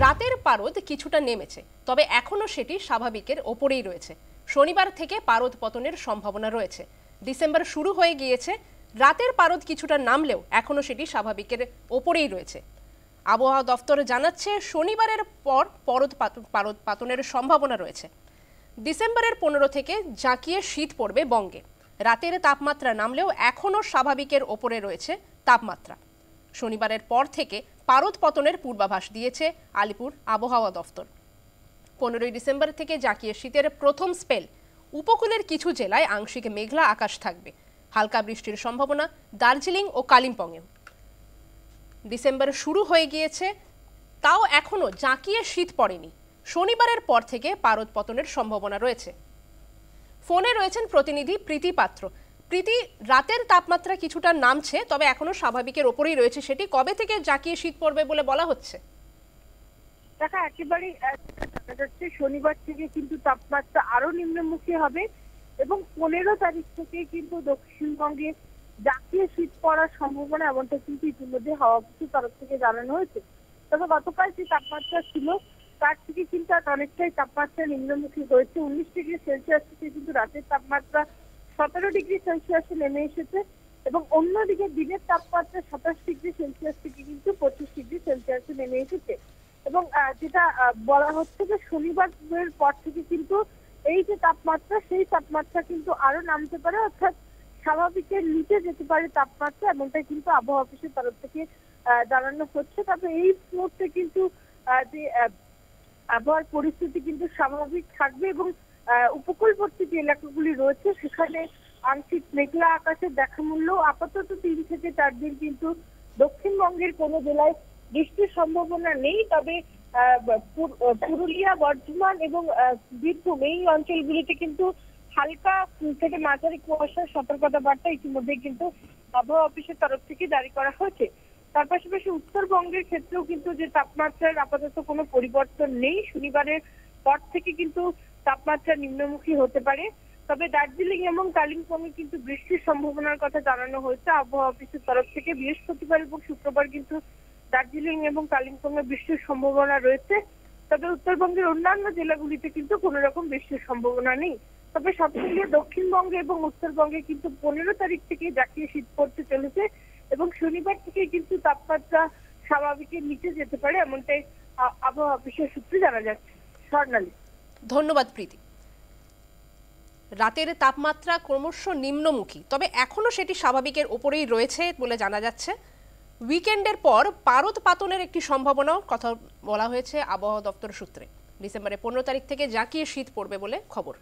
রাতের পারদ কিছুটা নেমেছে, তবে এখনো সেটি স্বাভাবিকের ওপরেই রয়েছে। শনিবার থেকে পারদ পতনের সম্ভাবনা রয়েছে। ডিসেম্বর শুরু হয়ে গিয়েছে, রাতের পারদ কিছুটা নামলেও এখনো সেটি স্বাভাবিকের ওপরেই রয়েছে। আবহাওয়া দফতর জানাচ্ছে শনিবারের পর পারদ পতনের সম্ভাবনা রয়েছে। ডিসেম্বরের 15 থেকে জাঁকিয়ে শীত পড়বে বঙ্গে। রাতের তাপমাত্রা নামলেও এখনো স্বাভাবিকের ওপরে রয়েছে তাপমাত্রা। শনিবারের পর থেকে পারদ পতনের পূর্বাভাস দিয়েছে আলিপুর আবহাওয়া দফতর। 15 ডিসেম্বর থেকে জাঁকিয়ে শীতের প্রথম স্পেল। উপকূলের কিছু জেলায় আংশিক মেঘলা আকাশ থাকবে। হালকা বৃষ্টির সম্ভাবনা দার্জিলিং ও কালিম্পংয়েও। ডিসেম্বর শুরু হয়ে গিয়েছে, তাও এখনো জাঁকিয়ে শীত পড়েনি। শনিবারের পর থেকে পারদ পতনের সম্ভাবনা রয়েছে। ফোনে রয়েছেন প্রতিনিধি প্রীতি পাত্র। প্রীতি, রাতের তাপমাত্রা কিছুটা নামছে, তবে এখনো স্বাভাবিকের ওপরেই রয়েছে। সেটি কবে থেকে জাঁকিয়ে শীত পড়বে বলে বলা হচ্ছে? দেখা একেবারে দেখা যাচ্ছে শনিবার থেকে কিন্তু তাপমাত্রা আরো নিম্নমুখী হবে এবং 15 তারিখ থেকে কিন্তু দক্ষিণবঙ্গে জাঁকিয়ে শীত পড়ার সম্ভাবনা, এমনটা কিন্তু ইতিমধ্যে হাওয়া অফিসের তরফ থেকে জানানো হয়েছে। তবে গতকাল যে তাপমাত্রা ছিল তার থেকে কিন্তু আর অনেকটাই তাপমাত্রা নিম্নমুখী হয়েছে। 19 ডিগ্রি সেলসিয়াস থেকে কিন্তু রাতের তাপমাত্রা 17 ডিগ্রি সেলসিয়াসে নেমে এসেছে এবং অন্যদিকে দিনের তাপমাত্রা 27 ডিগ্রি সেলসিয়াস থেকে কিন্তু 25 ডিগ্রি সেলসিয়াসে নেমে এসেছে। এবং যেটা বলা হচ্ছে যে শনিবারের পর থেকে কিন্তু এই যে তাপমাত্রা, সেই তাপমাত্রা কিন্তু আরো নামতে পারে, অর্থাৎ স্বাভাবিকের নিচে যেতে পারে তাপমাত্রা, এমনটাই কিন্তু আবহাওয়া অফিসের তরফ থেকে জানানো হচ্ছে। তবে এই মুহূর্তে কিন্তু যে আবহাওয়ার পরিস্থিতি কিন্তু স্বাভাবিক থাকবে এবং উপকূলবর্তী যে এলাকাগুলি রয়েছে সেখানে আংশিক মেঘলা আকাশের দেখা মূল্য আপাতত 3 থেকে 4 দিন কিন্তু দক্ষিণবঙ্গের কোনো জেলায় বৃষ্টির সম্ভাবনা নেই। তবে পুরুলিয়া, বর্ধমান এবং বীরভূম এই অঞ্চলগুলিতে কিন্তু হালকা থেকে মাঝারি কুয়াশার সতর্কতা বার্তা ইতিমধ্যে কিন্তু আবহাওয়া অফিসের তরফ থেকে জারি করা হয়েছে। তার পাশাপাশি উত্তরবঙ্গের ক্ষেত্রেও কিন্তু যে তাপমাত্রার আপাতত কোনো পরিবর্তন নেই। শনিবারের পর থেকে কিন্তু তাপমাত্রা নিম্নমুখী হতে পারে। তবে দার্জিলিং এবং কালিম্পংয়ে কিন্তু বৃষ্টির সম্ভাবনার কথা জানানো হয়েছে আবহাওয়া অফিসের তরফ থেকে। বৃহস্পতিবার এবং শুক্রবার কিন্তু দার্জিলিং এবং কালিম্পংয়ে বৃষ্টির সম্ভাবনা রয়েছে। তবে উত্তরবঙ্গের অন্যান্য জেলাগুলিতে কিন্তু কোনো রকম বৃষ্টির সম্ভাবনা নেই। তবে সব মিলিয়ে দক্ষিণবঙ্গে এবং উত্তরবঙ্গে কিন্তু 15 তারিখ থেকে জাঁকিয়ে শীত পড়তে চলেছে এবং শনিবার থেকে কিন্তু তাপমাত্রা স্বাভাবিকের নিচে যেতে পারে, এমনটাই আবহাওয়া অফিসের সূত্রে জানা যাচ্ছে। স্বর্ণালী, ধন্যবাদ প্রীতি। রাতের তাপমাত্রা ক্রমশ নিম্নমুখী, তবে এখনো সেটি স্বাভাবিকের ওপরেই রয়েছে বলে জানা যাচ্ছে। উইকেন্ডের পর পারদ পাতনের একটি সম্ভাবনাও কথা বলা হয়েছে আবহাওয়া দপ্তর সূত্রে। ডিসেম্বরের 15 তারিখ থেকে জাঁকিয়ে শীত পড়বে বলে খবর।